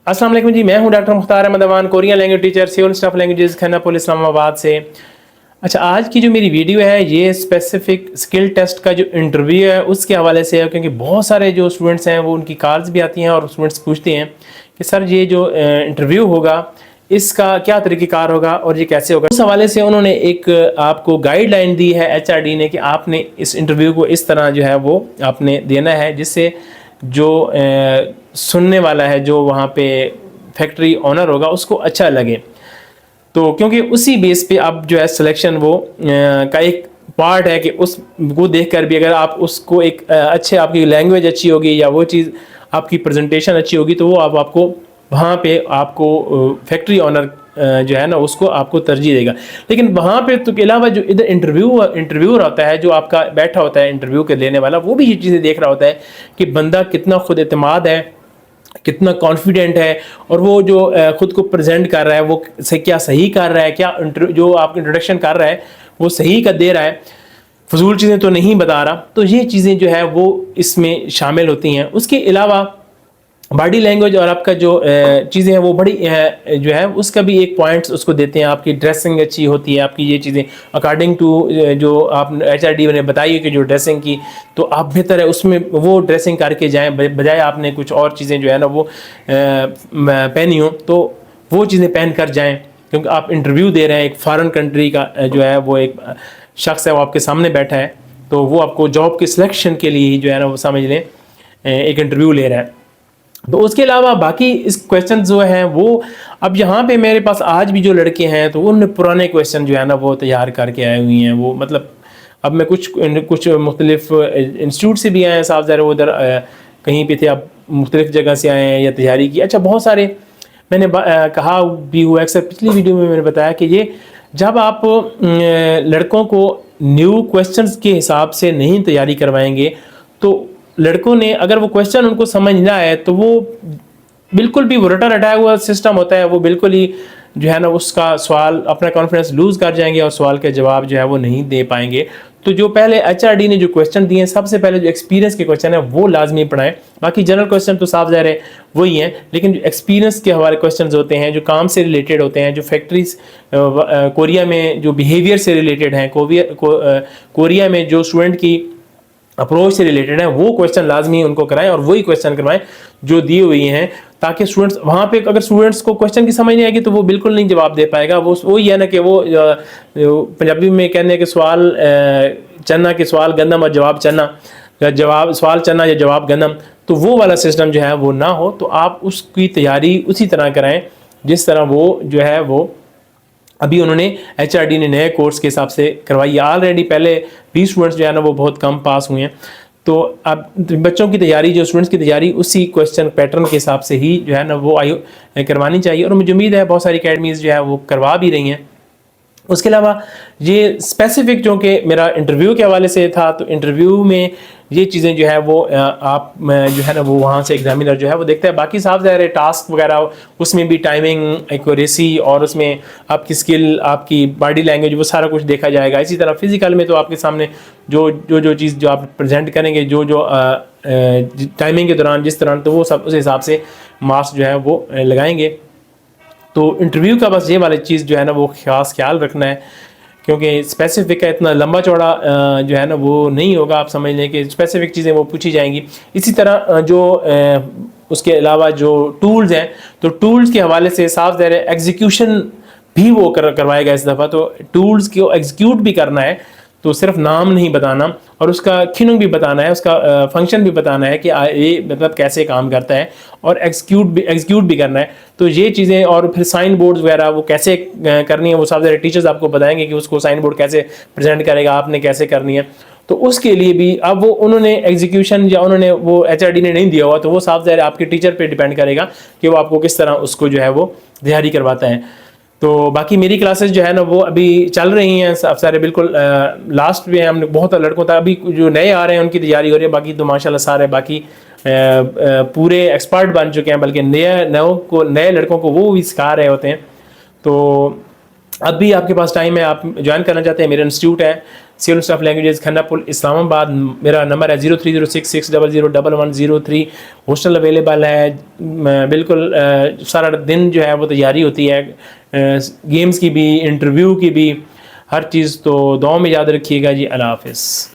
अस्सलाम वालेकुम जी, मैं हूं doctor Mukhtar Ahmed Aman, Korean language teacher, civil staff languages, Khanapur Islamabad से। अच्छा, आज की जो मेरी वीडियो है ये स्पेसिफिक स्किल टेस्ट का जो इंटरव्यू है उसके हवाले से है, क्योंकि बहुत सारे जो स्टूडेंट्स हैं वो उनकी कॉल्स भी आती हैं और स्टूडेंट्स पूछते हैं कि सर ये जो इंटरव्यू होगा इसका क्या तरीक़ेकार होगा और ये कैसे होगा। उस हवाले से उन्होंने एक आपको गाइडलाइन दी है HRD ने कि आपने इस इंटरव्यू को इस तरह जो है वो आपने देना है, जिससे जो सुनने वाला है, जो वहाँ पे फैक्ट्री ओनर होगा, उसको अच्छा लगे। तो क्योंकि उसी बेस पे अब जो है सिलेक्शन वो का एक पार्ट है कि उसको देखकर भी अगर आप उसको एक अच्छे, आपकी लैंग्वेज अच्छी होगी या वो चीज़ आपकी प्रेजेंटेशन अच्छी होगी तो वो आपको वहाँ पे आपको फैक्ट्री ओनर जो है ना उसको आपको तरजीह देगा। लेकिन वहाँ पे तो के अलावा जो इधर इंटरव्यूअर होता है, जो आपका बैठा होता है इंटरव्यू के लेने वाला, वो भी ये चीज़ें देख रहा होता है कि बंदा कितना खुद एतमाद है, कितना कॉन्फिडेंट है, और वो जो खुद को प्रेजेंट कर रहा है वो क्या सही कर रहा है, क्या जो आप इंट्रोडक्शन कर रहा है वो सही का दे रहा है, फजूल चीज़ें तो नहीं बता रहा। तो ये चीज़ें जो है वो इसमें शामिल होती हैं। उसके अलावा बॉडी लैंग्वेज और आपका जो चीज़ें हैं वो बड़ी जो है उसका भी एक पॉइंट्स उसको देते हैं। आपकी ड्रेसिंग अच्छी होती है, आपकी ये चीज़ें अकॉर्डिंग टू जो आप HRD ने बताई है कि जो ड्रेसिंग की, तो आप बेहतर है उसमें वो ड्रेसिंग करके जाएं, बजाय आपने कुछ और चीज़ें जो है ना वो पहनी हो तो वो चीज़ें पहन कर जाएँ, क्योंकि आप इंटरव्यू दे रहे हैं। एक फॉरेन कंट्री का जो है वो एक शख्स है, वो आपके सामने बैठा है, तो वो आपको जॉब के सिलेक्शन के लिए ही जो है ना वो समझ लें एक इंटरव्यू ले रहा है। तो उसके अलावा बाकी इस क्वेश्चन जो हैं वो अब यहाँ पे मेरे पास आज भी जो लड़के हैं तो उन्होंने पुराने क्वेश्चन जो है ना वो तैयार करके आए हुए हैं। वो मतलब अब मैं कुछ मुख्तलिफ इंस्टीट्यूट से भी आए हैं, साफ ज़ाहिर वो उधर कहीं पे थे, अब मुख्तलिफ जगह से आए हैं या तैयारी की। अच्छा, बहुत सारे मैंने कहा भी हुआ, अक्सर पिछली वीडियो में मैंने बताया कि ये जब आप लड़कों को न्यू क्वेश्चंस के हिसाब से नहीं तैयारी करवाएंगे तो लड़कों ने अगर वो क्वेश्चन उनको समझ ना आए तो वो बिल्कुल भी वो रटा हुआ सिस्टम होता है, वो बिल्कुल ही जो है ना उसका सवाल अपना कॉन्फिडेंस लूज कर जाएंगे और सवाल के जवाब जो है वो नहीं दे पाएंगे। तो जो पहले HRD ने जो क्वेश्चन दिए हैं, सबसे पहले जो एक्सपीरियंस के क्वेश्चन है वो लाजमी पढ़ाएं। बाकी जनरल क्वेश्चन तो साफ ज़ाहिर है वही हैं, लेकिन जो एक्सपीरियंस के हवाले क्वेश्चन होते हैं, जो काम से रिलेटेड होते हैं, जो फैक्ट्रीज कोरिया में जो बिहेवियर से रिलेटेड हैं, कोरिया में जो स्टूडेंट की अप्रोच से रिलेटेड है, वो क्वेश्चन लाजमी उनको कराएं और वही क्वेश्चन करवाएं जो दिए हुई हैं, ताकि स्टूडेंट्स वहाँ पे अगर स्टूडेंट्स को क्वेश्चन की समझ नहीं आएगी तो वो बिल्कुल नहीं जवाब दे पाएगा। वो ये है ना कि वो पंजाबी में कहने के सवाल चन्ना के सवाल गंदम और जवाब चन्ना, या जवाब सवाल चन्ना या जवाब गंदम, तो वो वाला सिस्टम जो है वो ना हो। तो आप उसकी तैयारी उसी तरह कराएं जिस तरह वो जो है वो अभी उन्होंने HRD ने नए कोर्स के हिसाब से करवाई है। ऑलरेडी पहले 20 स्टूडेंट्स जो है ना वो बहुत कम पास हुए हैं। तो अब बच्चों की तैयारी, जो स्टूडेंट्स की तैयारी उसी क्वेश्चन पैटर्न के हिसाब से ही जो है ना वो करवानी चाहिए, और मुझे उम्मीद है बहुत सारी अकेडमीज़ जो है वो करवा भी रही हैं। उसके अलावा ये स्पेसिफिक जो कि मेरा इंटरव्यू के हवाले से था, तो इंटरव्यू में ये चीज़ें जो है वो आप जो है ना वो वहाँ से एग्जामिनर जो है वो देखता है। बाकी साफ ज़ाहिर है टास्क वगैरह उसमें भी टाइमिंग, एक्यूरेसी और उसमें आपकी स्किल, आपकी बॉडी लैंग्वेज, वो सारा कुछ देखा जाएगा। इसी तरह फिजिकल में तो आपके सामने जो चीज़ जो आप प्रेजेंट करेंगे जो टाइमिंग के दौरान जिस तरह, तो वो सब उस हिसाब से मार्क्स जो है वो लगाएंगे। तो इंटरव्यू का बस ये वाली चीज़ जो है ना वो खास ख्याल रखना है, क्योंकि स्पेसिफिक है, इतना लंबा चौड़ा जो है ना वो नहीं होगा। आप समझ लें कि स्पेसिफिक चीज़ें वो पूछी जाएंगी। इसी तरह जो उसके अलावा जो टूल्स हैं, तो टूल्स के हवाले से साफ ज़ाहिर है एग्जीक्यूशन भी वो करवाएगा इस दफ़ा। तो टूल्स को एग्जीक्यूट भी करना है, तो सिर्फ नाम नहीं बताना, और उसका खिनुंग भी बताना है, उसका फंक्शन भी बताना है कि ये मतलब कैसे काम करता है, और एग्जीक्यूट भी करना है। तो ये चीज़ें, और फिर साइन बोर्ड्स वगैरह वो कैसे करनी है वो सब टीचर्स आपको बताएंगे कि उसको साइन बोर्ड कैसे प्रेजेंट करेगा, आपने कैसे करनी है। तो उसके लिए भी अब वो उन्होंने एग्जीक्यूशन या उन्होंने वो HRD ने नहीं दिया हुआ, तो वो साफ ज़ाहिर आपके टीचर पे डिपेंड करेगा कि वो आपको किस तरह उसको जो है वो तैयारी करवाता है। तो बाकी मेरी क्लासेस जो है ना वो अभी चल रही हैं, सब सारे बिल्कुल लास्ट में हमने बहुत लड़कों तक, अभी जो नए आ रहे हैं उनकी तैयारी हो रही है। बाकी तो माशाल्लाह सारे बाकी पूरे एक्सपर्ट बन चुके हैं, बल्कि नए लड़कों को वो भी सिखा रहे होते हैं। तो अब भी आपके पास टाइम है, आप ज्वाइन करना चाहते हैं, मेरा इंस्टीट्यूट है सिविल स्टाफ लैंग्वेजेस खन्नापुर इस्लामाबाद। मेरा नंबर है 0306600103। हॉस्टल अवेलेबल है। बिल्कुल सारा दिन जो है वो तैयारी होती है, गेम्स की भी, इंटरव्यू की भी, हर चीज़। तो दुआ में याद रखिएगा जी। अल्लाह हाफ़िज़।